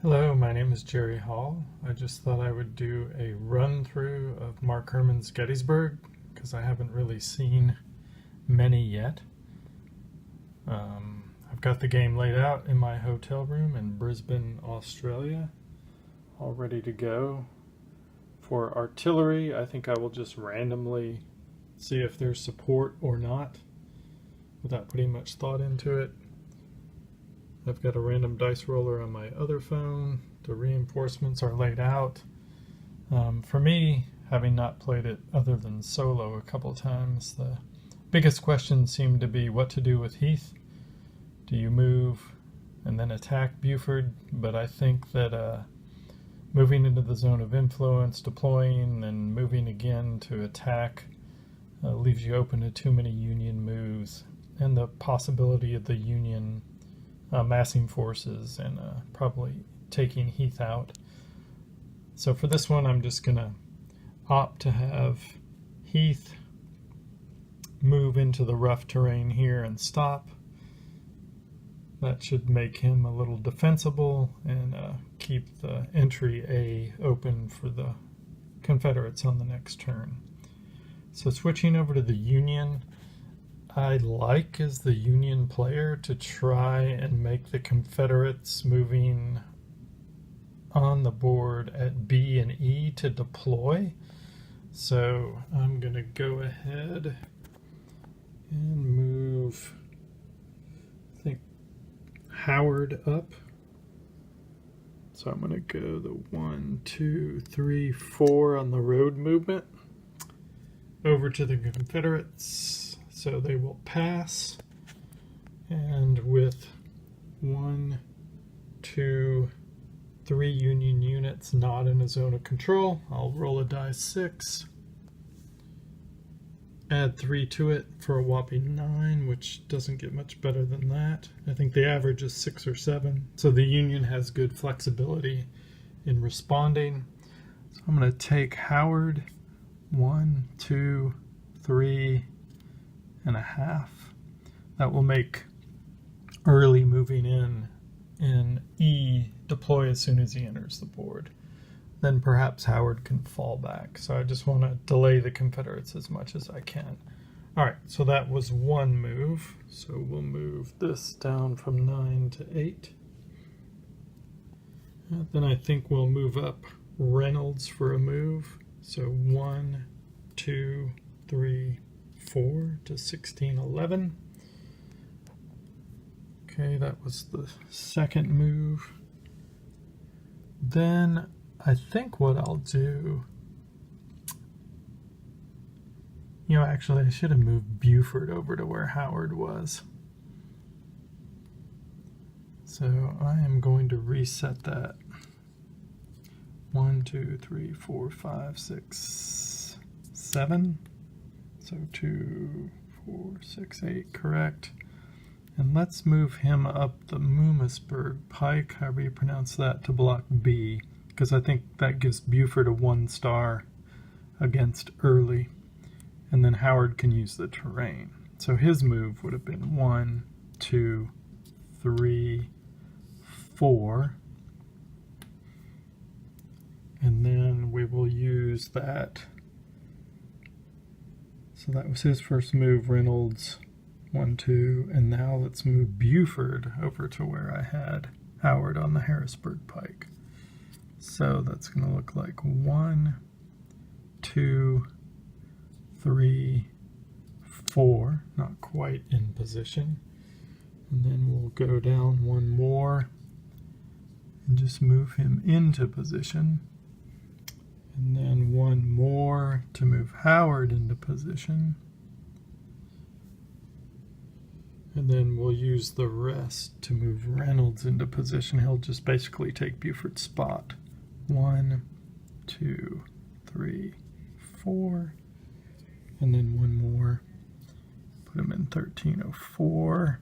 Hello, my name is Jerry Hall. I just thought I would do a run through of Mark Herman's Gettysburg because I haven't really seen many yet. I've got the game laid out in my hotel room in Brisbane, Australia, all ready to go. For artillery, I think I will just randomly see if there's support or not without putting much thought into it. I've got a random dice roller on my other phone. The reinforcements are laid out. For me, having not played it other than solo a couple times, the biggest question seemed to be what to do with Heath. Do you move and then attack Buford? But I think that moving into the zone of influence, deploying, and moving again to attack leaves you open to too many Union moves and the possibility of the Union massing forces and probably taking Heath out. So for this one, I'm just going to opt to have Heath move into the rough terrain here and stop. That should make him a little defensible and keep the entry A open for the Confederates on the next turn. So switching over to the Union, I'd like as the Union player to try and make the Confederates moving on the board at B and E to deploy. So I'm going to go ahead and move, I think, Howard up. So I'm going to go the 1, 2, 3, 4 on the road movement over to the Confederates. So they will pass, and with 1, 2, 3 Union units not in a zone of control, I'll roll a die 6, add 3 to it for a whopping 9, which doesn't get much better than that. I think the average is 6 or 7, so the Union has good flexibility in responding. So I'm going to take Howard, 1, 2, 3 and a half. That will make early moving in E deploy as soon as he enters the board. Then perhaps Howard can fall back. So I just want to delay the Confederates as much as I can. Alright, so that was one move. So we'll move this down from 9 to 8. And then I think we'll move up Reynolds for a move. So 1, 2, 3, 4 to 16, 11. Okay, that was the second move. Then I think what I'll do, actually I should have moved Buford over to where Howard was. So I am going to reset that. 1, 2, 3, 4, 5, 6, 7. So 2, 4, 6, 8, correct. And let's move him up the Mummasburg Pike, however you pronounce that, to block B, because I think that gives Buford a 1 star against Early. And then Howard can use the terrain. So his move would have been 1, 2, 3, 4. And then we will use that. So that was his first move, Reynolds, 1, 2, and now let's move Buford over to where I had Howard on the Harrisburg Pike. So that's going to look like 1, 2, 3, 4, not quite in position. And then we'll go down one more and just move him into position. And then one more to move Howard into position. And then we'll use the rest to move Reynolds into position. He'll just basically take Buford's spot. 1, 2, 3, 4. And then one more. Put him in 1304.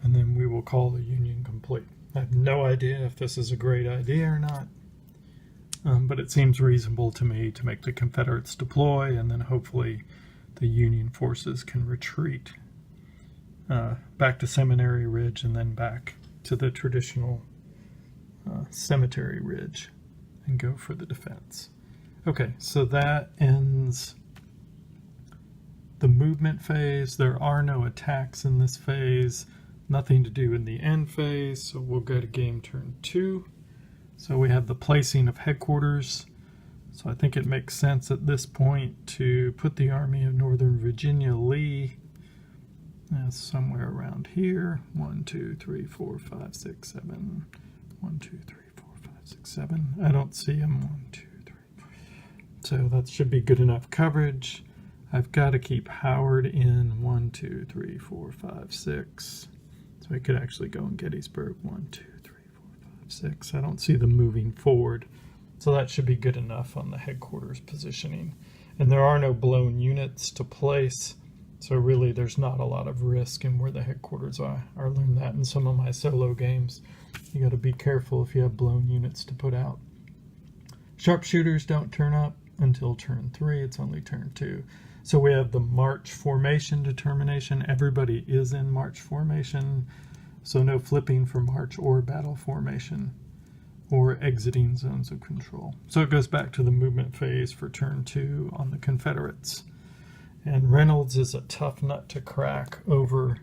And then we will call the Union complete. I have no idea if this is a great idea or not, but it seems reasonable to me to make the Confederates deploy, and then hopefully the Union forces can retreat back to Seminary Ridge and then back to the traditional Cemetery Ridge and go for the defense. Okay, so that ends the movement phase. There are no attacks in this phase, nothing to do in the end phase, so we'll go to game turn 2. So we have the placing of headquarters. So I think it makes sense at this point to put the Army of Northern Virginia Lee somewhere around here. 1, 2, 3, 4, 5, 6, 7. 1, 2, 3, 4, 5, 6, 7. I don't see him. 1, 2, 3, 4. So that should be good enough coverage. I've got to keep Howard in 1, 2, 3, 4, 5, 6. So I could actually go in Gettysburg. 1, 2, 3, 4, 5, 6. I don't see them moving forward. So that should be good enough on the headquarters positioning. And there are no blown units to place. So really there's not a lot of risk in where the headquarters are. I learned that in some of my solo games. You got to be careful if you have blown units to put out. Sharpshooters don't turn up until turn 3. It's only turn 2. So we have the march formation determination. Everybody is in march formation. So no flipping for march or battle formation or exiting zones of control. So it goes back to the movement phase for turn 2 on the Confederates. And Reynolds is a tough nut to crack over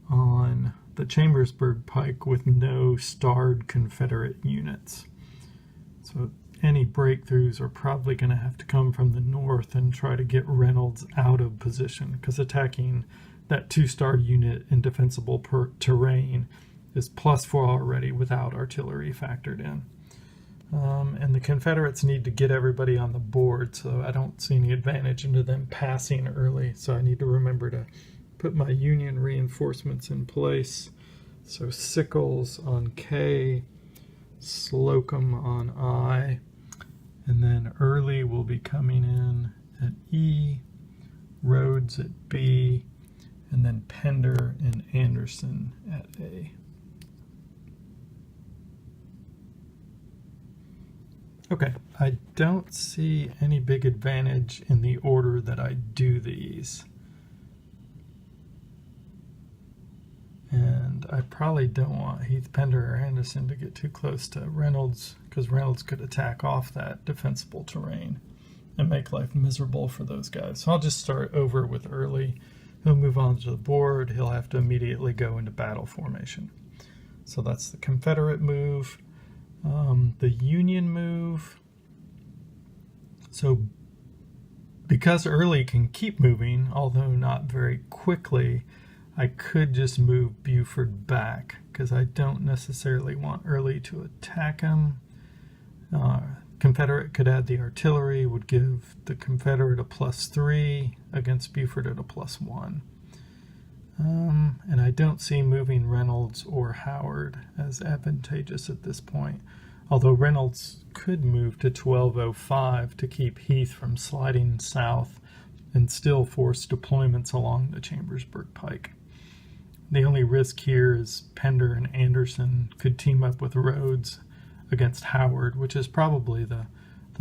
on the Chambersburg Pike with no starred Confederate units. So any breakthroughs are probably going to have to come from the north and try to get Reynolds out of position, because attacking that 2-star unit in defensible terrain is +4 already without artillery factored in. And the Confederates need to get everybody on the board, so I don't see any advantage into them passing early. So I need to remember to put my Union reinforcements in place. So Sickles on K, Slocum on I, and then Early will be coming in at E, Rhodes at B, and then Pender and Anderson at A. Okay, I don't see any big advantage in the order that I do these. And I probably don't want Heath, Pender, or Anderson to get too close to Reynolds, because Reynolds could attack off that defensible terrain and make life miserable for those guys. So I'll just start over with Early. He'll move on to the board. He'll have to immediately go into battle formation. So that's the Confederate move. The Union move. So because Early can keep moving, although not very quickly, I could just move Buford back, because I don't necessarily want Early to attack him. Confederate could add the artillery, would give the Confederate a +3 against Buford at a +1. And I don't see moving Reynolds or Howard as advantageous at this point, although Reynolds could move to 1205 to keep Heath from sliding south and still force deployments along the Chambersburg Pike. The only risk here is Pender and Anderson could team up with Rhodes against Howard, which is probably the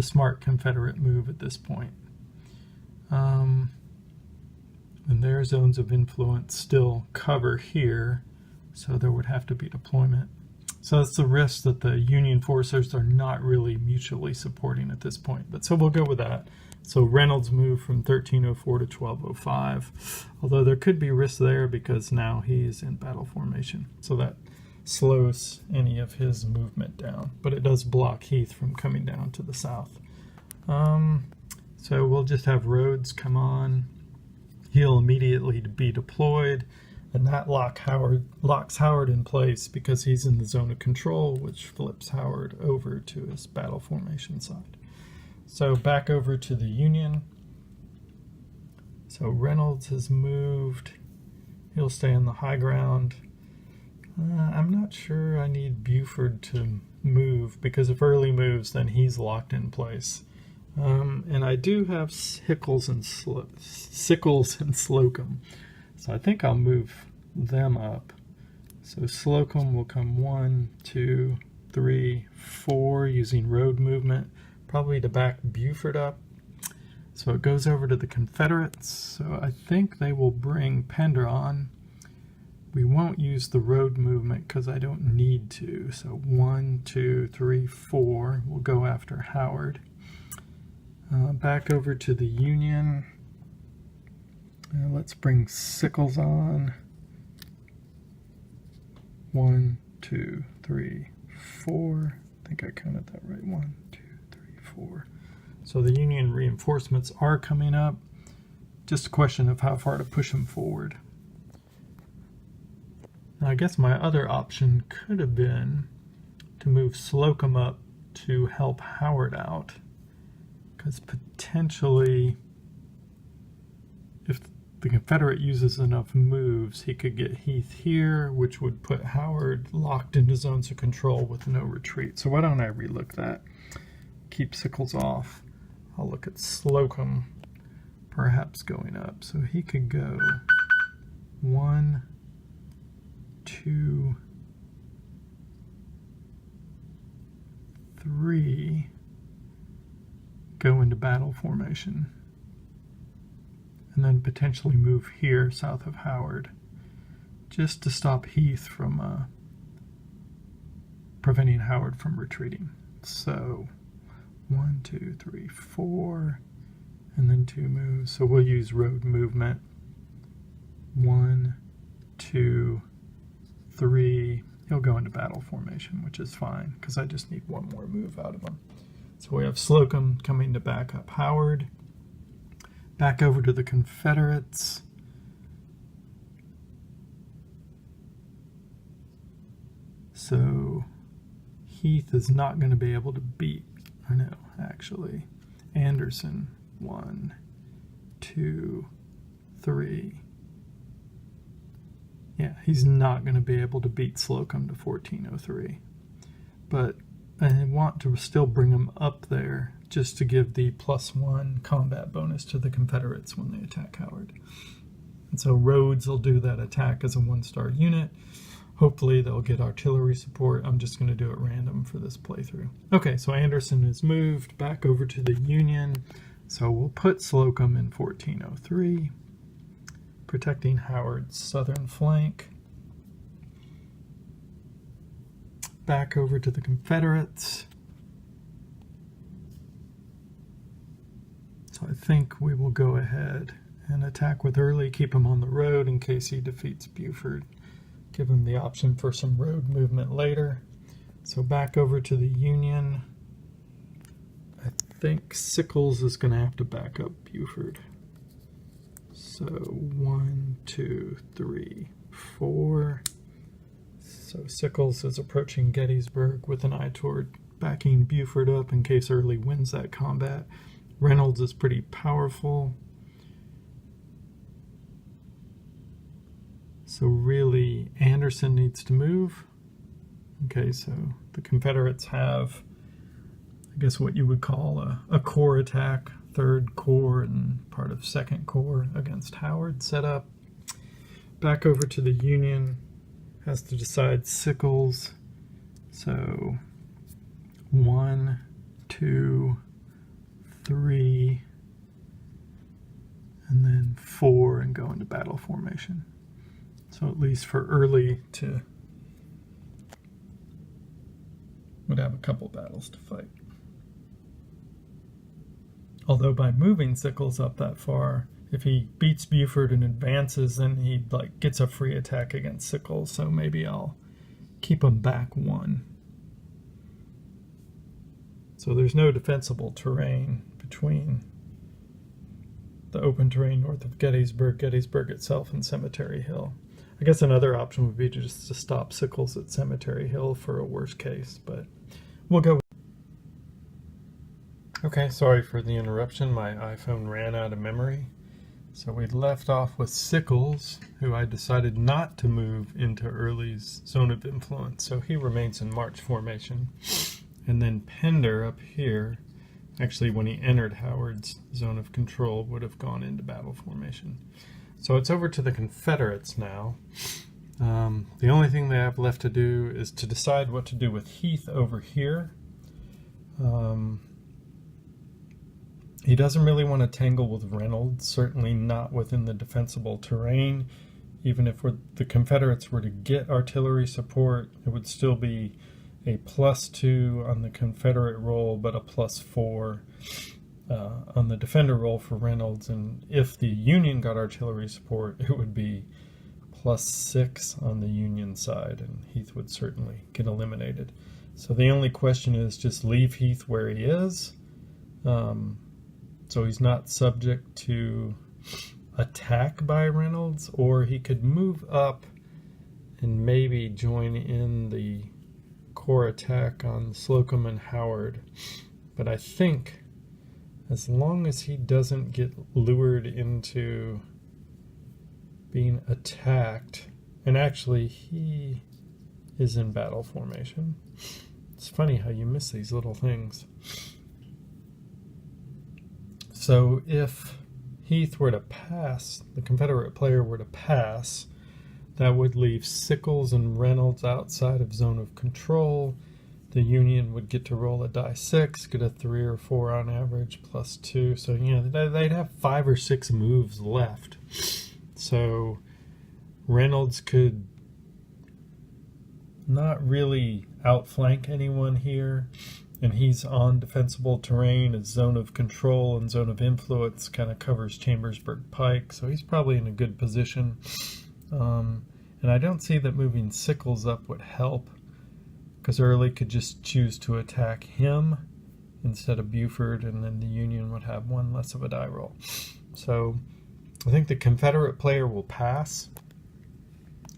smart Confederate move at this point. And their zones of influence still cover here, so there would have to be deployment. So that's the risk that the Union forces are not really mutually supporting at this point. But so we'll go with that. So Reynolds moved from 1304 to 1205, although there could be risk there because now he's in battle formation. So that slows any of his movement down, but it does block Heath from coming down to the south. So we'll just have Rhodes come on. He'll immediately be deployed, and that locks Howard in place because he's in the zone of control, which flips Howard over to his battle formation side. So back over to the Union. So Reynolds has moved. He'll stay on the high ground. I'm not sure I need Buford to move, because if Early moves, then he's locked in place. And I do have Sickles and Slocum, so I think I'll move them up. So Slocum will come 1, 2, 3, 4 using road movement, probably to back Buford up. So it goes over to the Confederates. So I think they will bring Pender on. We won't use the road movement because I don't need to. So 1, 2, 3, 4. We'll go after Howard. Back over to the Union. Let's bring Sickles on. 1, 2, 3, 4. I think I counted that right. 1, 2, 3, 4. So the Union reinforcements are coming up. Just a question of how far to push them forward. Now I guess my other option could have been to move Slocum up to help Howard out. Because potentially, if the Confederate uses enough moves, he could get Heath here, which would put Howard locked into zones of control with no retreat. So why don't I relook that? Keep Sickles off. I'll look at Slocum perhaps going up. So he could go 1, 2, 3, go into battle formation, and then potentially move here south of Howard just to stop Heath from preventing Howard from retreating. So 1, 2, 3, 4, and then 2 moves. So we'll use road movement. 1, 2, 3. He'll go into battle formation, which is fine because I just need one more move out of him. So we have Slocum coming to back up Howard. Back over to the Confederates. So Heath is not going to be able to beat, or no, actually, Anderson. 1, 2, 3. Yeah, he's not going to be able to beat Slocum to 1403. But I want to still bring him up there just to give the +1 combat bonus to the Confederates when they attack Howard. And so Rhodes will do that attack as a 1-star unit. Hopefully they'll get artillery support. I'm just going to do it random for this playthrough. Okay, so Anderson is moved back over to the Union. So we'll put Slocum in 1403, protecting Howard's southern flank. Back over to the Confederates. So I think we will go ahead and attack with Early, keep him on the road in case he defeats Buford. Give him the option for some road movement later. So back over to the Union. I think Sickles is going to have to back up Buford. So 1, 2, 3, 4. So Sickles is approaching Gettysburg with an eye toward backing Buford up in case Early wins that combat. Reynolds is pretty powerful. So really, Anderson needs to move. Okay, so the Confederates have, I guess, what you would call a corps attack, 3rd Corps and part of 2nd Corps against Howard set up. Back over to the Union, has to decide Sickles. So 1, 2, 3, and then 4, and go into battle formation. So at least for Early to would have a couple battles to fight. Although by moving Sickles up that far, if he beats Buford and advances, then he gets a free attack against Sickles. So maybe I'll keep him back 1. So there's no defensible terrain between the open terrain north of Gettysburg, Gettysburg itself, and Cemetery Hill. I guess another option would be just to stop Sickles at Cemetery Hill for a worst case, but we'll go. Okay, sorry for the interruption. My iPhone ran out of memory. So we left off with Sickles, who I decided not to move into Early's zone of influence. So he remains in march formation. And then Pender up here, actually when he entered Howard's zone of control, would have gone into battle formation. So it's over to the Confederates now. The only thing they have left to do is to decide what to do with Heath over here. He doesn't really want to tangle with Reynolds, certainly not within the defensible terrain. even if the Confederates were to get artillery support, it would still be a +2 on the Confederate roll, but a +4 on the defender roll for Reynolds. And if the Union got artillery support, it would be +6 on the Union side, and Heath would certainly get eliminated. So the only question is just leave Heath where he is, so he's not subject to attack by Reynolds, or he could move up and maybe join in the core attack on Slocum and Howard. But I think as long as he doesn't get lured into being attacked, and actually he is in battle formation. It's funny how you miss these little things. So if Heath were to pass, the Confederate player were to pass, that would leave Sickles and Reynolds outside of zone of control. The Union would get to roll a die 6, get a 3 or 4 on average, +2. So, you know, they'd have 5 or 6 moves left. So Reynolds could not really outflank anyone here, and he's on defensible terrain. His zone of control and zone of influence kind of covers Chambersburg Pike, so he's probably in a good position. And I don't see that moving Sickles up would help, because Early could just choose to attack him instead of Buford, and then the Union would have 1 less of a die roll. So I think the Confederate player will pass.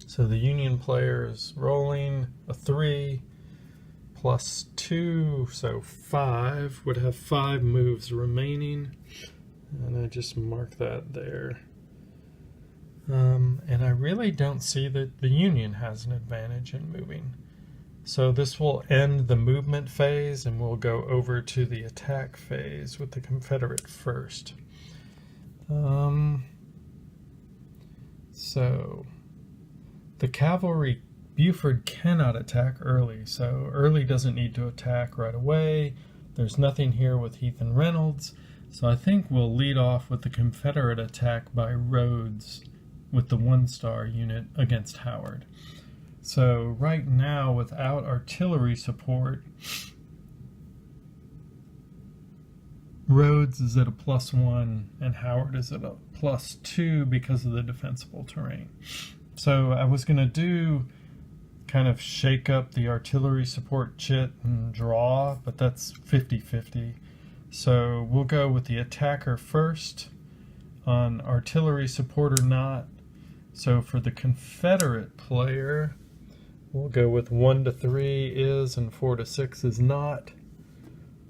So the Union player is rolling a 3 +2, so 5, would have 5 moves remaining, and I just mark that there. And I really don't see that the Union has an advantage in moving. So this will end the movement phase, and we'll go over to the attack phase with the Confederate first. So the cavalry, Buford cannot attack Early, so Early doesn't need to attack right away. There's nothing here with Heath and Reynolds, so I think we'll lead off with the Confederate attack by Rhodes with the 1-star unit against Howard. So right now, without artillery support, Rhodes is at a +1 and Howard is at a +2 because of the defensible terrain. So I was going to do kind of shake up the artillery support chit and draw, but that's 50-50. So we'll go with the attacker first on artillery support or not. So for the Confederate player, we'll go with 1 to 3 is and 4 to 6 is not.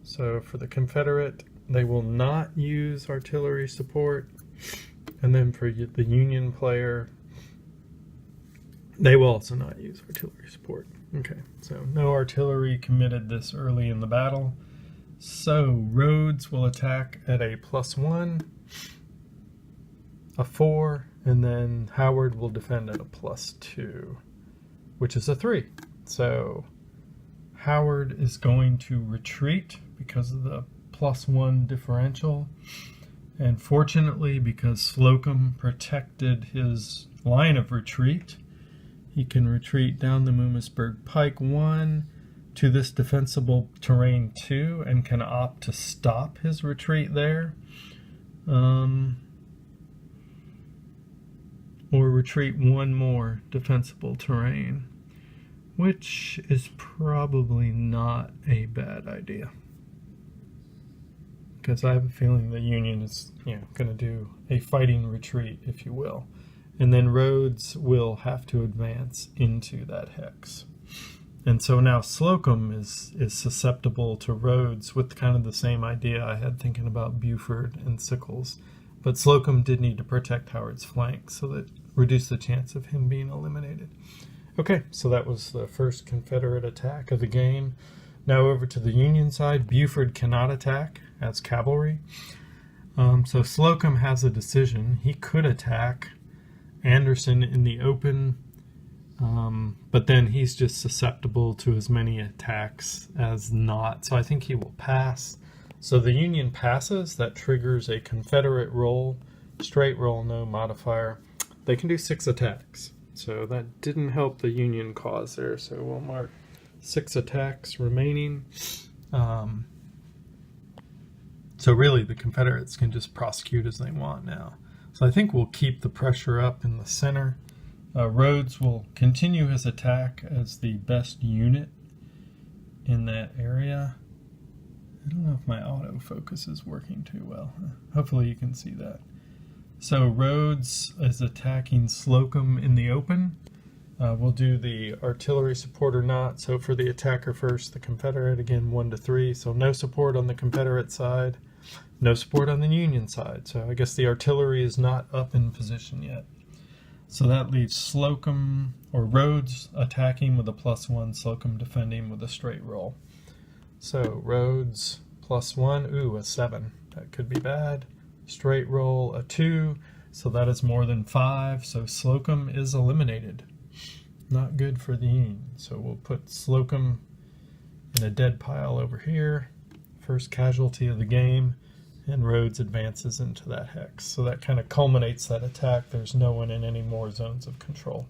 So for the Confederate, they will not use artillery support. And then for the Union player, they will also not use artillery support. Okay, so no artillery committed this early in the battle. So Rhodes will attack at a +1, a 4, and then Howard will defend at a +2, which is a 3. So Howard is going to retreat because of the +1 differential. And fortunately, because Slocum protected his line of retreat, he can retreat down the Mummasburg Pike 1 to this defensible terrain 2 and can opt to stop his retreat there. Or retreat 1 more defensible terrain, which is probably not a bad idea, because I have a feeling the Union is going to do a fighting retreat, if you will. And then Rhodes will have to advance into that hex. And so now Slocum is susceptible to Rhodes with kind of the same idea I had thinking about Buford and Sickles. But Slocum did need to protect Howard's flank, so that reduced the chance of him being eliminated. Okay, so that was the first Confederate attack of the game. Now over to the Union side. Buford cannot attack as cavalry. So Slocum has a decision. He could attack Anderson in the open, but then he's just susceptible to as many attacks as not. So I think he will pass. So the Union passes. That triggers a Confederate roll, straight roll, no modifier. they can do 6 attacks. So that didn't help the Union cause there. So we'll mark 6 attacks remaining. So really the Confederates can just prosecute as they want now. So I think we'll keep the pressure up in the center. Rhodes will continue his attack as the best unit in that area. I don't know if my autofocus is working too well. Hopefully you can see that. So Rhodes is attacking Slocum in the open. We'll do the artillery support or not. So for the attacker first, the Confederate, again 1 to 3. So no support on the Confederate side, no support on the Union side. So I guess the artillery is not up in position yet. So that leaves Slocum, or Rhodes, attacking with a +1, Slocum defending with a straight roll. So Rhodes +1, ooh, a 7. That could be bad. Straight roll, a 2, so that is more than 5. So Slocum is eliminated. Not good for the Union. So we'll put Slocum in a dead pile over here. First casualty of the game. And Rhodes advances into that hex. So that kind of culminates that attack. There's no one in any more zones of control.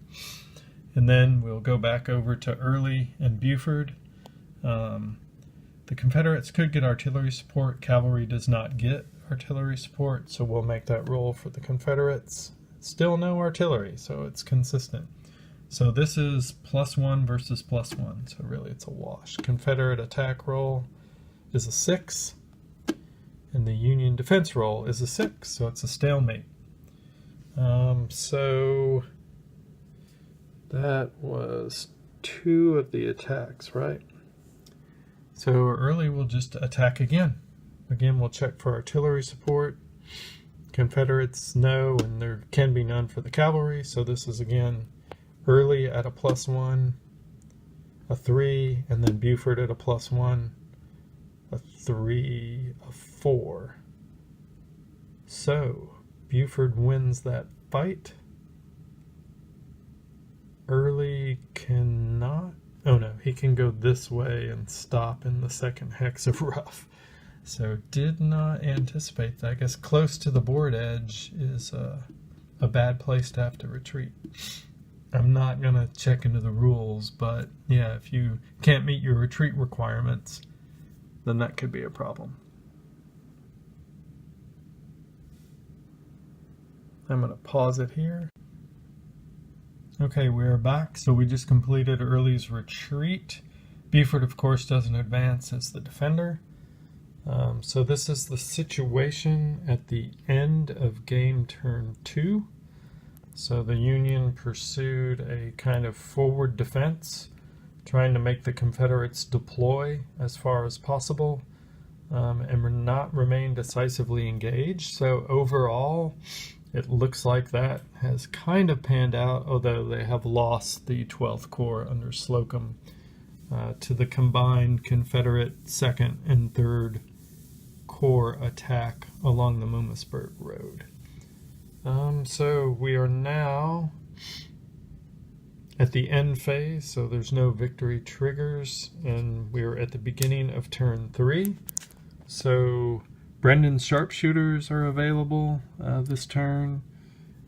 And then we'll go back over to Early and Buford. The Confederates could get artillery support. Cavalry does not get artillery support, so we'll make that roll for the Confederates. Still no artillery, so it's consistent. So this is +1 versus +1, so really it's a wash. Confederate attack roll is a 6. And the Union defense roll is a 6, so it's a stalemate. So that was 2 of the attacks, right? So Early will just attack again. Again, we'll check for artillery support. Confederates, no, and there can be none for the cavalry. So this is again Early at a +1, a 3, and then Buford at a +1. A 3, a 4. So Buford wins that fight. Early cannot. Oh no, he can go this way and stop in the second hex of rough. So did not anticipate that. I guess close to the board edge is a bad place to have to retreat. I'm not going to check into the rules, but yeah, if you can't meet your retreat requirements, then that could be a problem. I'm going to pause it here. Okay, we're back. So we just completed Early's retreat. Buford, of course, doesn't advance as the defender. So this is the situation at the end of game turn 2. So the Union pursued a kind of forward defense, trying to make the Confederates deploy as far as possible, and not remain decisively engaged. So overall, it looks like that has kind of panned out, although they have lost the 12th Corps under Slocum to the combined Confederate 2nd and 3rd Corps attack along the Mummasburg Road. So we are now at the end phase, so there's no victory triggers, and we're at the beginning of turn 3. So Brendan's sharpshooters are available this turn,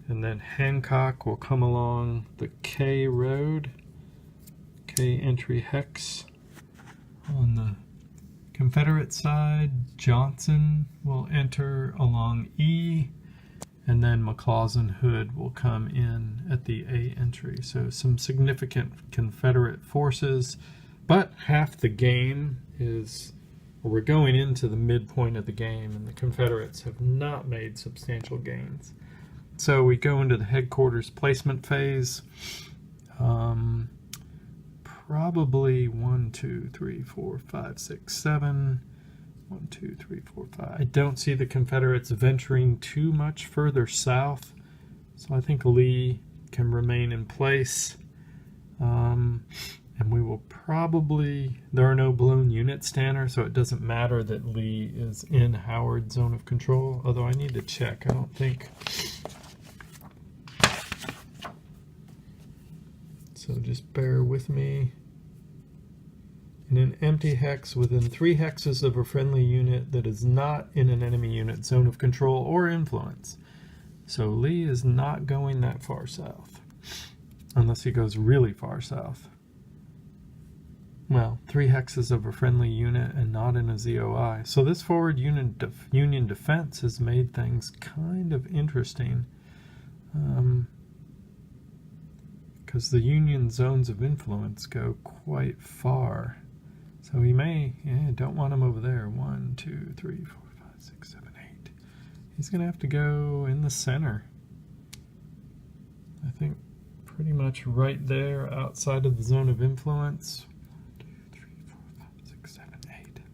and then Hancock will come along the K road, K entry hex on the Confederate side. Johnson will enter along E, and then McLaws Hood will come in at the A entry. So some significant Confederate forces, but half the game is, we're going into the midpoint of the game, and the Confederates have not made substantial gains. So we go into the headquarters placement phase. Probably 1, 2, 3, 4, 5, 6, 7. 1, 2, 3, 4, 5. I don't see the Confederates venturing too much further south, so I think Lee can remain in place. And we will probably, there are no blown units, Tanner, so it doesn't matter that Lee is in Howard's zone of control, although I need to check. I don't think. So just bear with me. In an empty hex within 3 hexes of a friendly unit that is not in an enemy unit zone of control or influence. So Lee is not going that far south, unless he goes really far south. Well, 3 hexes of a friendly unit and not in a ZOI. So this forward Union defense has made things kind of interesting. Because the Union zones of influence go quite far. So he may, don't want him over there. 1, 2, 3, 4, 5, 6, 7, 8. He's going to have to go in the center. I think pretty much right there outside of the zone of influence. 1, 2, 3, 4, 5, 6, 7,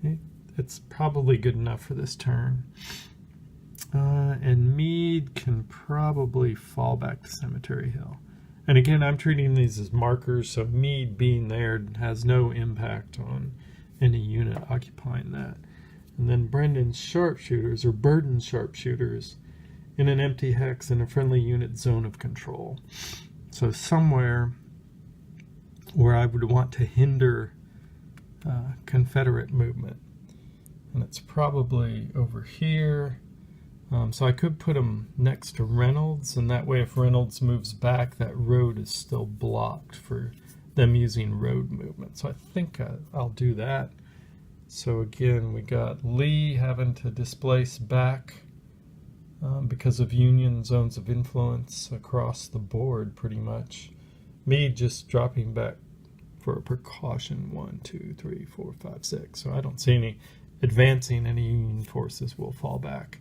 8. It's probably good enough for this turn. And Meade can probably fall back to Cemetery Hill. And again, I'm treating these as markers, so Meade being there has no impact on any unit occupying that. And then Brendan's sharpshooters, or Burden's sharpshooters, in an empty hex in a friendly unit zone of control. So somewhere where I would want to hinder Confederate movement. And it's probably over here. So I could put them next to Reynolds, and that way if Reynolds moves back, that road is still blocked for them using road movement. So I think I'll do that. So again, we got Lee having to displace back because of Union zones of influence across the board pretty much. Meade just dropping back for a precaution. 1, 2, 3, 4, 5, 6. So I don't see any advancing. Any Union forces will fall back.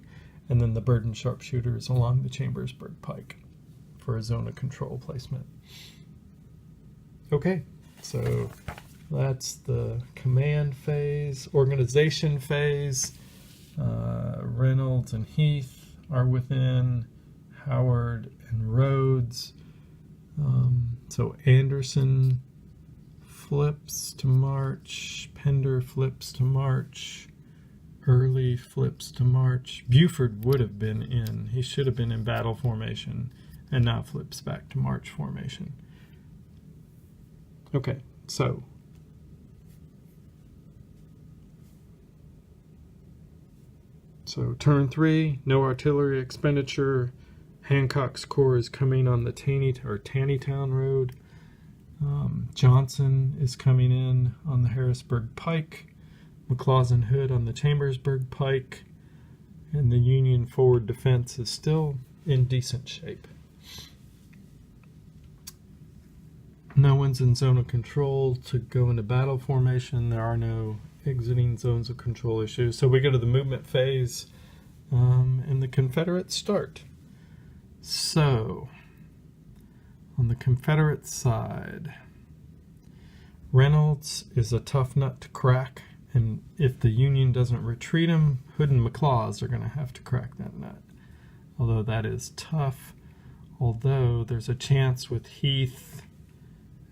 And then the Burden sharpshooters along the Chambersburg Pike for a zone of control placement. Okay, so that's the command phase. Organization phase. Reynolds and Heath are within. Howard and Rhodes. So Anderson flips to march. Pender flips to march. Early flips to march. Buford would have been in. He should have been in battle formation and now flips back to march formation. Okay, so turn 3, no artillery expenditure. Hancock's corps is coming on the Taneytown Road. Johnson is coming in on the Harrisburg Pike. McLaws and Hood on the Chambersburg Pike, and the Union forward defense is still in decent shape. No one's in zone of control to go into battle formation. There are no exiting zones of control issues. So we go to the movement phase, and the Confederates start. So, on the Confederate side, Reynolds is a tough nut to crack. And if the Union doesn't retreat him, Hood and McLaws are going to have to crack that nut. Although that is tough. Although there's a chance with Heath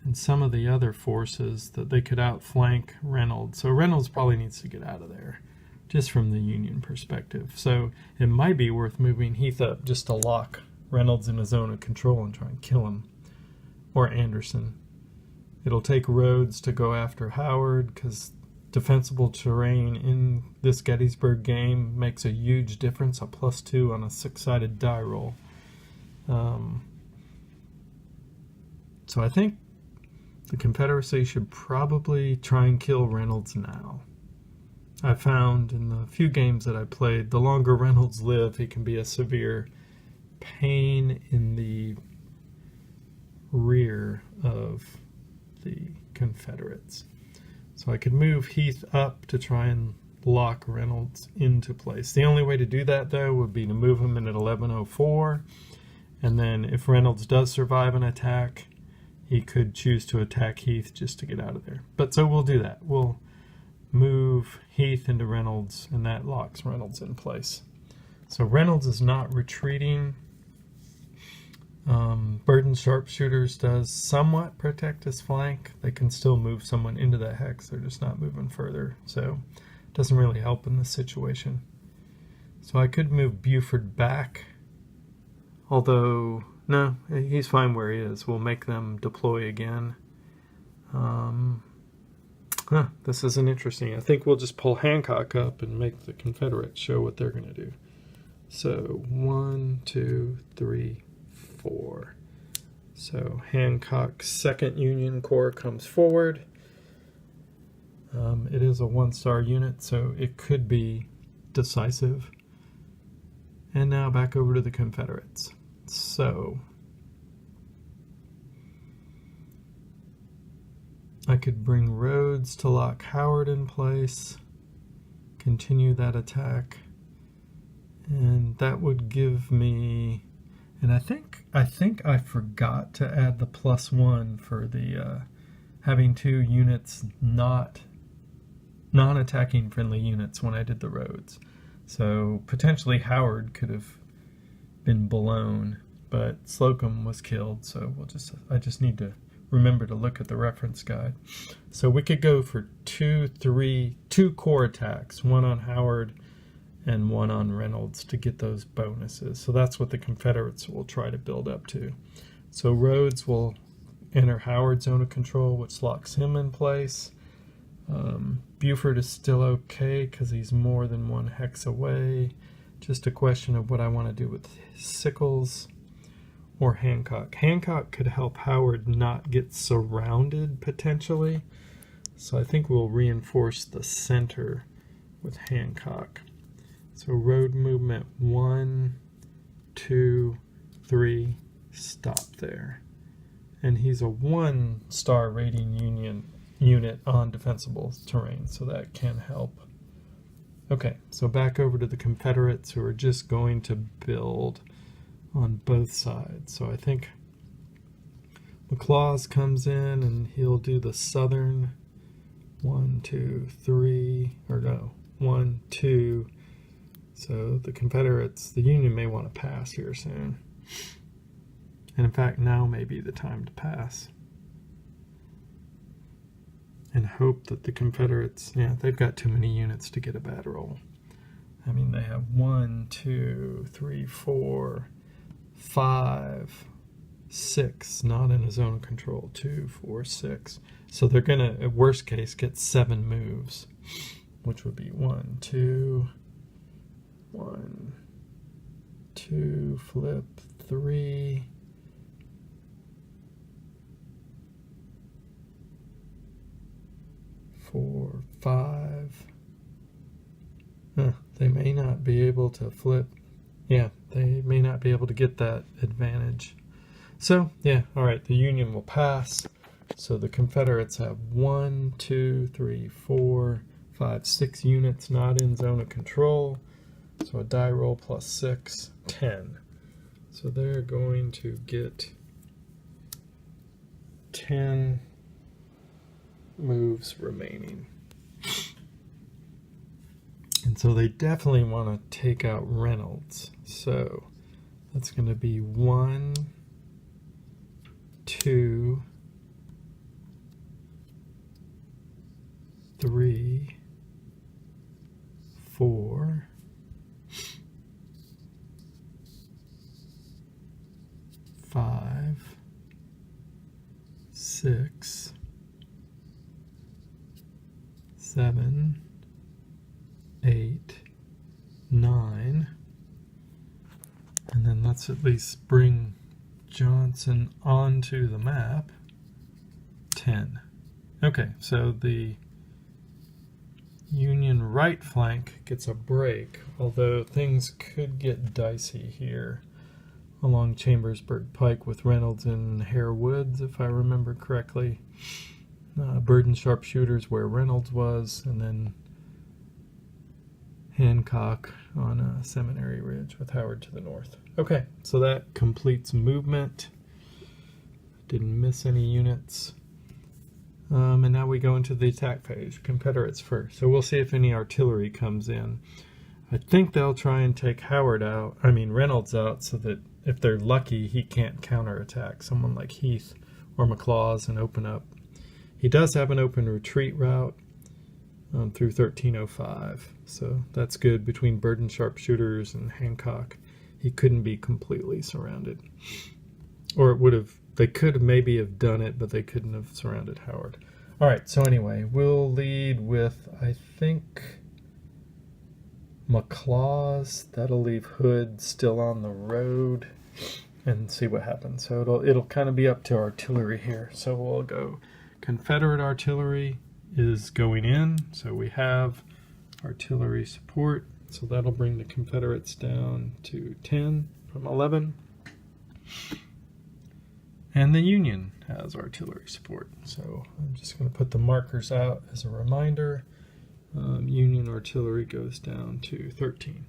and some of the other forces that they could outflank Reynolds. So Reynolds probably needs to get out of there, just from the Union perspective. So it might be worth moving Heath up just to lock Reynolds in a zone of control and try and kill him. Or Anderson. It'll take Rhodes to go after Howard, because defensible terrain in this Gettysburg game makes a huge difference, a +2 on a 6-sided die roll. So I think the Confederacy should probably try and kill Reynolds now. I found in the few games that I played, the longer Reynolds live, he can be a severe pain in the rear of the Confederates. So I could move Heath up to try and lock Reynolds into place. The only way to do that, though, would be to move him in at 1104. And then if Reynolds does survive an attack, he could choose to attack Heath just to get out of there. But so we'll do that. We'll move Heath into Reynolds, and that locks Reynolds in place. So Reynolds is not retreating. Burden sharpshooters does somewhat protect his flank. They can still move someone into that hex. They're just not moving further. So it doesn't really help in this situation. So I could move Buford back. Although, no, he's fine where he is. We'll make them deploy again. This isn't interesting. I think we'll just pull Hancock up and make the Confederates show what they're going to do. So 1, 2, 3, 4. So Hancock's 2nd Union Corps comes forward. It is a 1-star unit, so it could be decisive. And now back over to the Confederates. So I could bring Rhodes to lock Howard in place, continue that attack, and that would give me, and I think I forgot to add the +1 for the having 2 units non-attacking friendly units when I did the Rhodes. So potentially Howard could have been blown, but Slocum was killed, so I just need to remember to look at the reference guide. So we could go for 2 core attacks, 1 on Howard and 1 on Reynolds to get those bonuses. So that's what the Confederates will try to build up to. So Rhodes will enter Howard's zone of control, which locks him in place. Buford is still okay because he's more than 1 hex away. Just a question of what I want to do with Sickles or Hancock. Hancock could help Howard not get surrounded potentially. So I think we'll reinforce the center with Hancock. So road movement 1, 2, 3, stop there. And he's a 1-star rating unit on defensible terrain, so that can help. Okay, so back over to the Confederates, who are just going to build on both sides. So I think McLaws comes in and he'll do the southern 1, 2, 3, or no, 1, 2. So the Confederates, the Union may want to pass here soon. And in fact, now may be the time to pass. And hope that the Confederates, they've got too many units to get a bad roll. I mean, they have 1, 2, 3, 4, 5, 6, not in a zone of control. 2, 4, 6. So they're going to, at worst case, get 7 moves, which would be 1, 2, 1, 2, flip, 3, 4, 5. They may not be able to flip. Yeah, they may not be able to get that advantage. So, all right, the Union will pass. So the Confederates have 1, 2, 3, 4, 5, 6 units not in zone of control. So a die roll plus 6, 10. So they're going to get 10 moves remaining. And so they definitely want to take out Reynolds. So that's going to be 1, 2, 3, 4, 5, 6, 7, 8, 9, and then let's at least bring Johnson onto the map. 10. Okay, so the Union right flank gets a break, although things could get dicey here along Chambersburg Pike with Reynolds and Hare Woods, if I remember correctly. Burden sharpshooters where Reynolds was, and then Hancock on Seminary Ridge with Howard to the north. Okay, so that completes movement. Didn't miss any units. And now we go into the attack phase. Confederates first. So we'll see if any artillery comes in. I think they'll try and take Reynolds out, so that if they're lucky, he can't counterattack someone like Heath or McLaws and open up. He does have an open retreat route through 1305, so that's good. Between Burden sharpshooters and Hancock, he couldn't be completely surrounded. Or they could maybe have done it, but they couldn't have surrounded Howard. All right, so anyway, we'll lead with, I think, McLaws. That'll leave Hood still on the road, and see what happens. So it'll kind of be up to artillery here. So we'll go Confederate artillery is going in. So we have artillery support. So that'll bring the Confederates down to 10 from 11. And the Union has artillery support. So I'm just going to put the markers out as a reminder. Union artillery goes down to 13.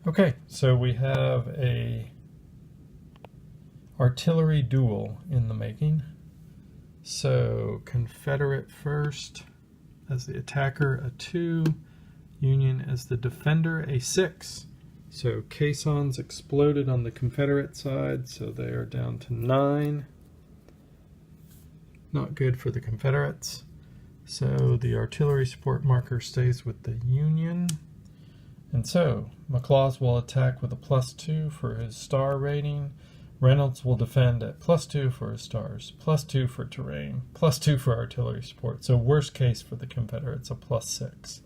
Okay, so we have a artillery duel in the making. So Confederate first as the attacker, a 2. Union as the defender, a 6. So caissons exploded on the Confederate side, so they are down to 9. Not good for the Confederates. So the artillery support marker stays with the Union. And so McLaws will attack with a +2 for his star rating. Reynolds will defend at +2 for his stars, +2 for terrain, +2 for artillery support. So worst case for the Confederates, a +6.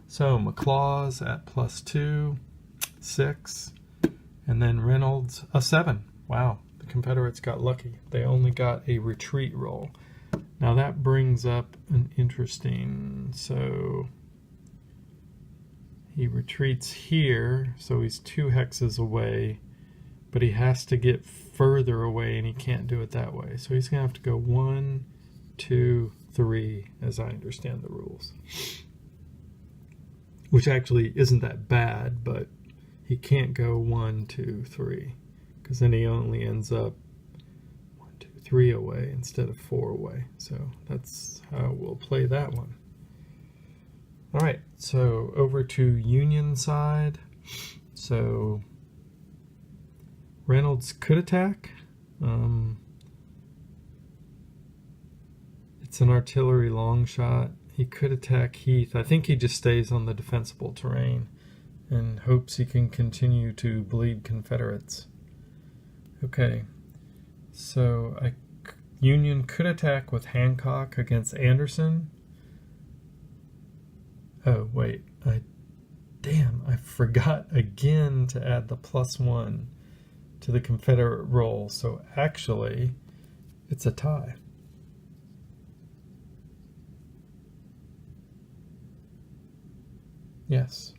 So McLaws at +2, 6, and then Reynolds a 7. Wow, the Confederates got lucky. They only got a retreat roll. Now that brings up an interesting, so he retreats here, so he's 2 hexes away, but he has to get further away and he can't do it that way. So he's going to have to go 1, 2, 3, as I understand the rules. Which actually isn't that bad, but he can't go 1, 2, 3, because then he only ends up 1, 2, 3 away instead of 4 away. So that's how we'll play that one. All right, so over to Union side. So Reynolds could attack. It's an artillery long shot. He could attack Heath. I think he just stays on the defensible terrain and hopes he can continue to bleed Confederates. Okay, so Union could attack with Hancock against Anderson. Oh, wait. I forgot again to add the +1 to the Confederate roll. So actually, it's a tie. Yes,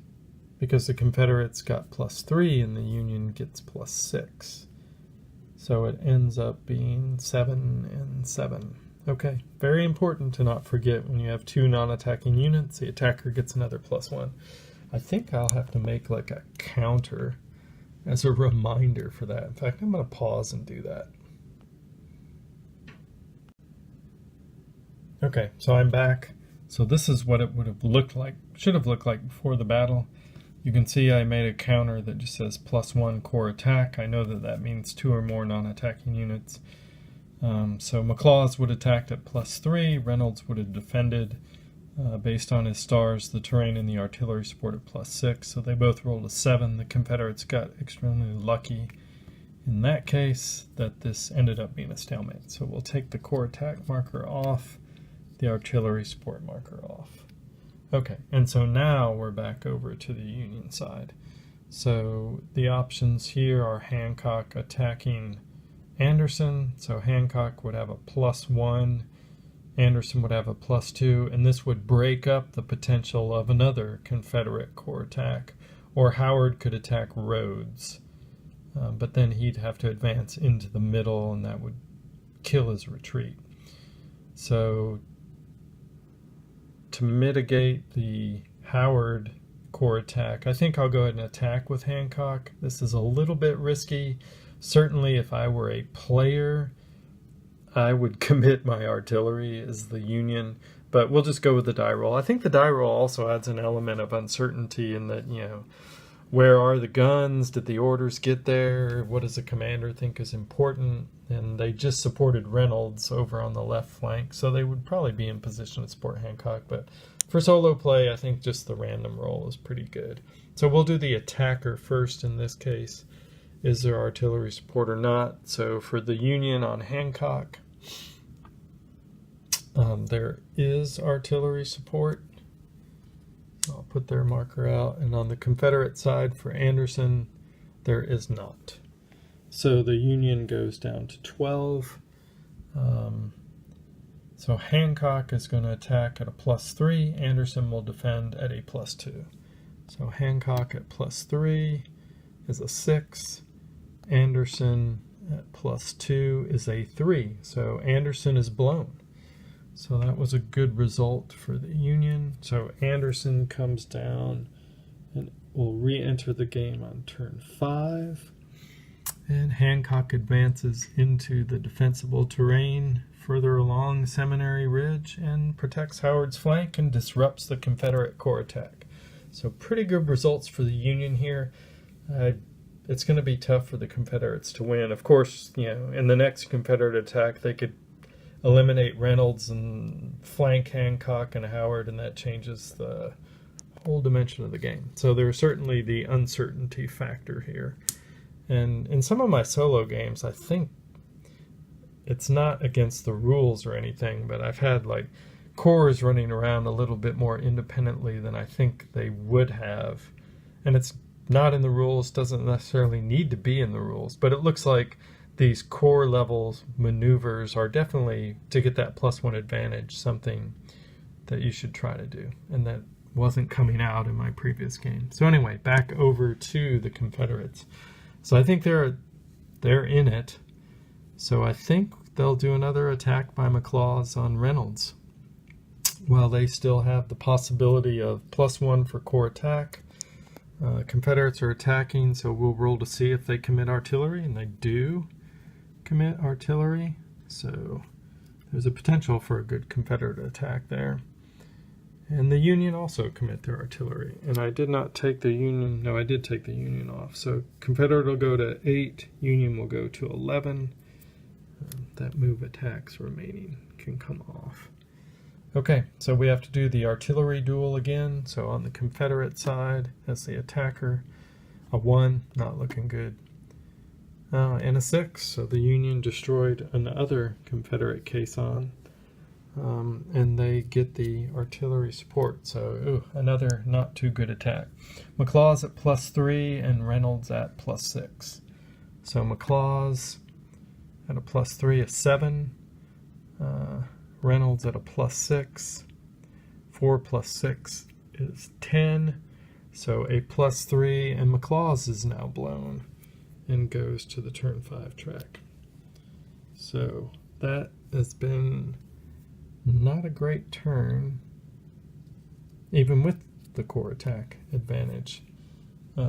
because the Confederates got +3 and the Union gets +6. So it ends up being 7 and 7. Okay, very important to not forget when you have 2 non-attacking units, the attacker gets another +1. I think I'll have to make like a counter as a reminder for that. In fact, I'm going to pause and do that. Okay, so I'm back. So this is what it would have looked like, should have looked like before the battle. You can see I made a counter that just says +1 core attack. I know that that means 2 or more non-attacking units. So McLaws would have attacked at +3. Reynolds would have defended based on his stars, the terrain, and the artillery support at +6. So they both rolled a 7. The Confederates got extremely lucky in that case that this ended up being a stalemate. So we'll take the core attack marker off, the artillery support marker off. Okay, and so now we're back over to the Union side. So the options here are Hancock attacking Anderson. So Hancock would have a +1, Anderson would have a +2, and this would break up the potential of another Confederate corps attack. Or Howard could attack Rhodes, but then he'd have to advance into the middle, and that would kill his retreat. So to mitigate the Howard corps attack, I think I'll go ahead and attack with Hancock. This is a little bit risky. Certainly if I were a player, I would commit my artillery as the Union, but we'll just go with the die roll. I think the die roll also adds an element of uncertainty in that, you know, where are the guns? Did the orders get there? What does the commander think is important? And they just supported Reynolds over on the left flank, so they would probably be in position to support Hancock. But for solo play, I think just the random roll is pretty good. So we'll do the attacker first in this case. Is there artillery support or not? So for the Union on Hancock, there is artillery support. I'll put their marker out. And on the Confederate side for Anderson, there is not. So the Union goes down to 12. So Hancock is going to attack at a +3. Anderson will defend at a +2. So Hancock at +3 is a 6. Anderson at +2 is a 3. So Anderson is blown. So that was a good result for the Union. So Anderson comes down and will re-enter the game on turn 5. And Hancock advances into the defensible terrain further along Seminary Ridge and protects Howard's flank and disrupts the Confederate corps attack. So pretty good results for the Union here. It's going to be tough for the Confederates to win. Of course, in the next Confederate attack, they could eliminate Reynolds and flank Hancock and Howard, and that changes the whole dimension of the game. So there's certainly the uncertainty factor here. And in some of my solo games, I think it's not against the rules or anything, but I've had like corps running around a little bit more independently than I think they would have. And it's not in the rules, doesn't necessarily need to be in the rules, but it looks like these corps level maneuvers are definitely, to get that +1 advantage, something that you should try to do. And that wasn't coming out in my previous game. So anyway, back over to the Confederates. So I think they're in it. So I think they'll do another attack by McLaws on Reynolds. Well, they still have the possibility of +1 for corps attack. Confederates are attacking, so we'll roll to see if they commit artillery, and they do commit artillery. So there's a potential for a good Confederate attack there. And the Union also commit their artillery. And I did not take the Union. No, I did take the Union off. So Confederate will go to 8. Union will go to 11. That move attacks remaining can come off. Okay, so we have to do the artillery duel again. So on the Confederate side, as the attacker, a 1, not looking good. And a 6. So the Union destroyed another Confederate caisson. And they get the artillery support. So, another not too good attack. McLaws at +3 and Reynolds at +6. So McLaws at a +3 is 7. Reynolds at a +6. 4 + 6 is 10. So a +3, and McLaws is now blown and goes to the turn 5 track. So that has been not a great turn, even with the corps attack advantage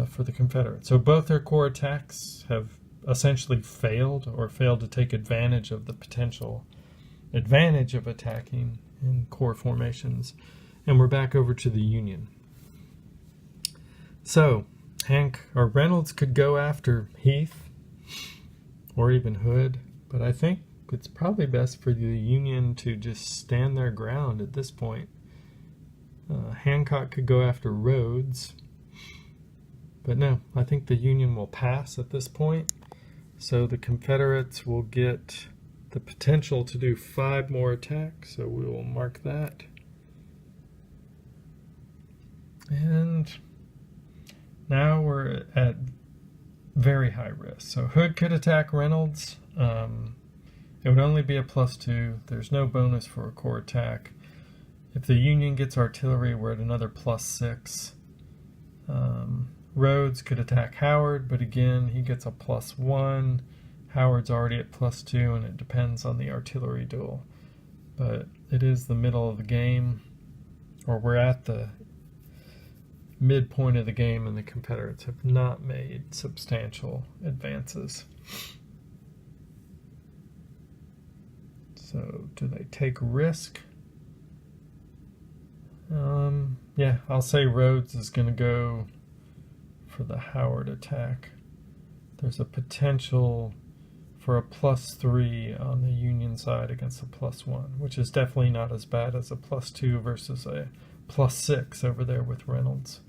for the Confederates. So both their corps attacks have essentially failed, or failed to take advantage of the potential advantage of attacking in corps formations. And we're back over to the Union. So Reynolds could go after Heath or even Hood, but I think it's probably best for the Union to just stand their ground at this point. Hancock could go after Rhodes, but no, I think the Union will pass at this point. So the Confederates will get the potential to do 5 more attacks, so we will mark that. And now we're at very high risk. So Hood could attack Reynolds. It would only be a +2. There's no bonus for a corps attack. If the Union gets artillery, we're at another +6. Rhodes could attack Howard, but again, he gets a +1. Howard's already at +2, and it depends on the artillery duel. But it is the middle of the game, or we're at the midpoint of the game, and the Confederates have not made substantial advances. So, do they take risk? Yeah, I'll say Rhodes is going to go for the Howard attack. There's a potential for a +3 on the Union side against a +1, which is definitely not as bad as a +2 versus a +6 over there with Reynolds.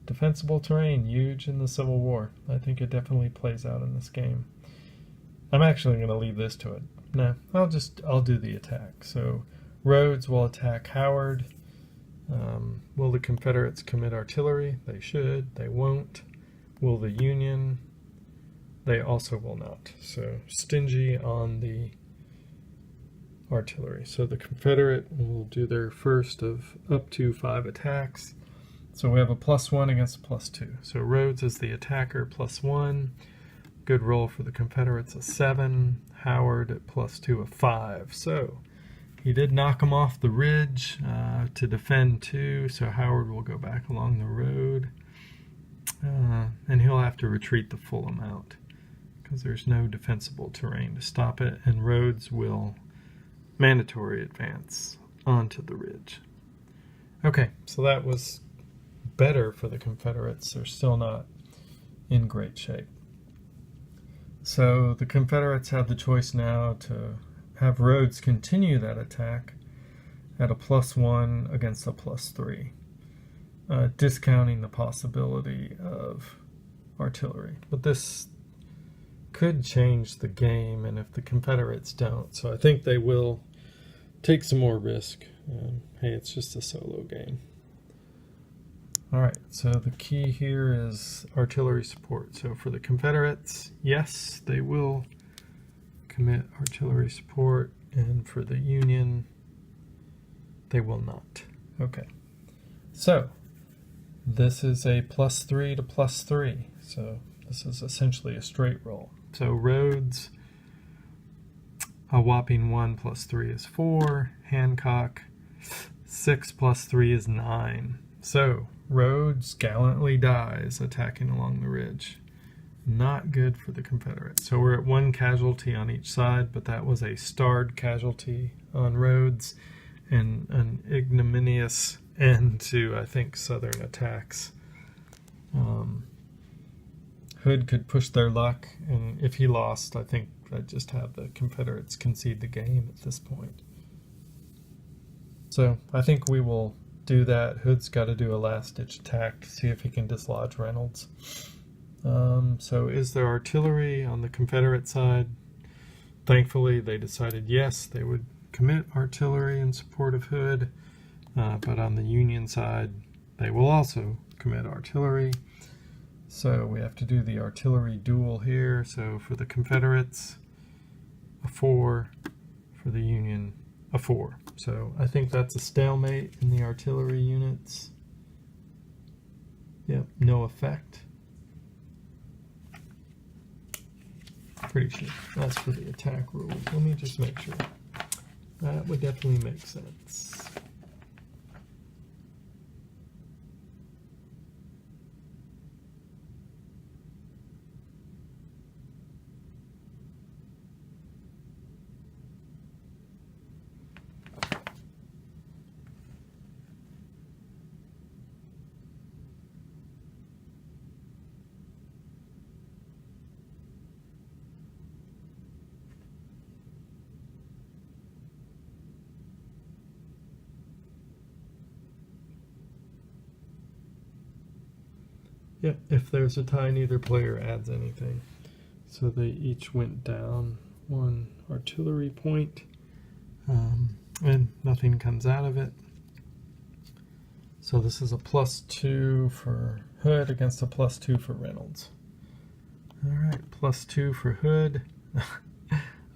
Defensible terrain, huge in the Civil War. I think it definitely plays out in this game. I'm actually going to leave this to it. no, I'll do the attack. So Rhodes will attack Howard. Will the Confederates commit artillery? They should. They won't. Will the Union? They also will not. So stingy on the artillery. So the Confederate will do their first of up to 5 attacks. So we have a +1 against a +2. So Rhodes is the attacker, +1. Good roll for the Confederates, a 7. Howard at +2, a 5. So he did knock him off the ridge to defend 2. So Howard will go back along the road. And he'll have to retreat the full amount because there's no defensible terrain to stop it. And Rhodes will mandatory advance onto the ridge. Okay, so that was better for the Confederates. They're still not in great shape. So the Confederates have the choice now to have Rhodes continue that attack at a +1 against a +3, discounting the possibility of artillery. But this could change the game, and if the Confederates don't, so I think they will take some more risk. Hey, it's just a solo game. Alright, so the key here is artillery support. So for the Confederates, yes, they will commit artillery support, and for the Union, they will not. Okay, so this is a +3 to +3, so this is essentially a straight roll. So Rhodes, a whopping 1 + 3 is 4. Hancock, 6 + 3 is 9. So Rhodes gallantly dies attacking along the ridge. Not good for the Confederates. So we're at 1 casualty on each side, but that was a starred casualty on Rhodes and an ignominious end to, I think, Southern attacks. Hood could push their luck, and if he lost, I think I'd just have the Confederates concede the game at this point. So I think we will do that. Hood's got to do a last-ditch attack to see if he can dislodge Reynolds. So is there artillery on the Confederate side? Thankfully, they decided yes, they would commit artillery in support of Hood, but on the Union side, they will also commit artillery. So we have to do the artillery duel here. So for the Confederates, a 4. For the Union, a 4. So I think that's a stalemate in the artillery units. Yep, no effect. Pretty sure that's for the attack rules. Let me just make sure. That would definitely make sense. Yep, if there's a tie, neither player adds anything. So they each went down 1 artillery point, and nothing comes out of it. So this is a +2 for Hood against a +2 for Reynolds. Alright, +2 for Hood,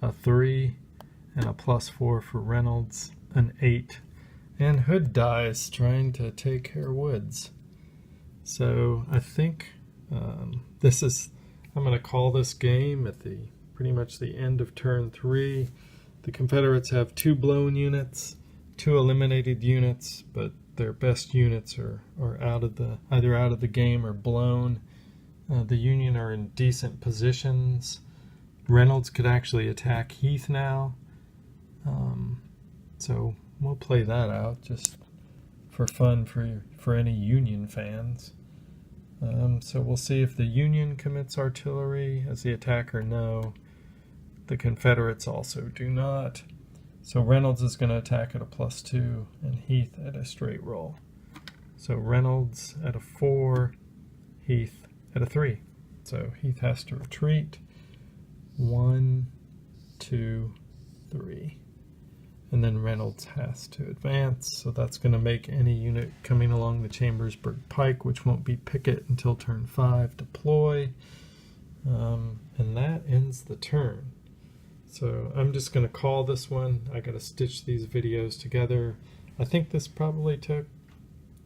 a 3, and a +4 for Reynolds, an 8. And Hood dies trying to take care of Woods. So I think I'm going to call this game at pretty much the end of turn 3. The Confederates have 2 blown units, 2 eliminated units, but their best units are either out of the game or blown. The Union are in decent positions. Reynolds could actually attack Heath now. So we'll play that out just for fun for any Union fans. So we'll see if the Union commits artillery as the attacker. No, the Confederates also do not. So Reynolds is going to attack at a +2 and Heath at a straight roll. So Reynolds at a 4, Heath at a 3. So Heath has to retreat. 1, 2, 3. And then Reynolds has to advance, so that's going to make any unit coming along the Chambersburg Pike, which won't be picket until turn 5, deploy. And that ends the turn. So I'm just going to call this one. I got to stitch these videos together. I think this probably took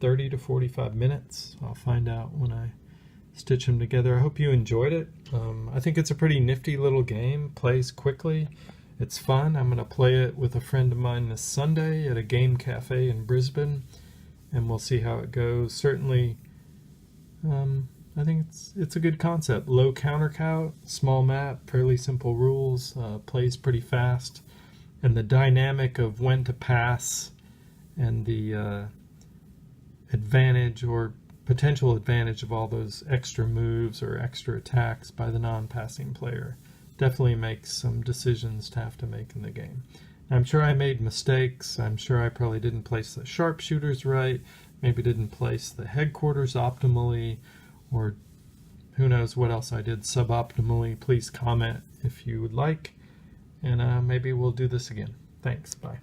30 to 45 minutes. I'll find out when I stitch them together. I hope you enjoyed it. I think it's a pretty nifty little game, plays quickly. It's fun. I'm going to play it with a friend of mine this Sunday at a game cafe in Brisbane, and we'll see how it goes. Certainly, I think it's a good concept. Low counter count, small map, fairly simple rules, plays pretty fast, and the dynamic of when to pass and the advantage or potential advantage of all those extra moves or extra attacks by the non-passing player definitely makes some decisions to have to make in the game. I'm sure I made mistakes. I'm sure I probably didn't place the sharpshooters right, maybe didn't place the headquarters optimally, or who knows what else I did suboptimally. Please comment if you would like, and maybe we'll do this again. Thanks, bye.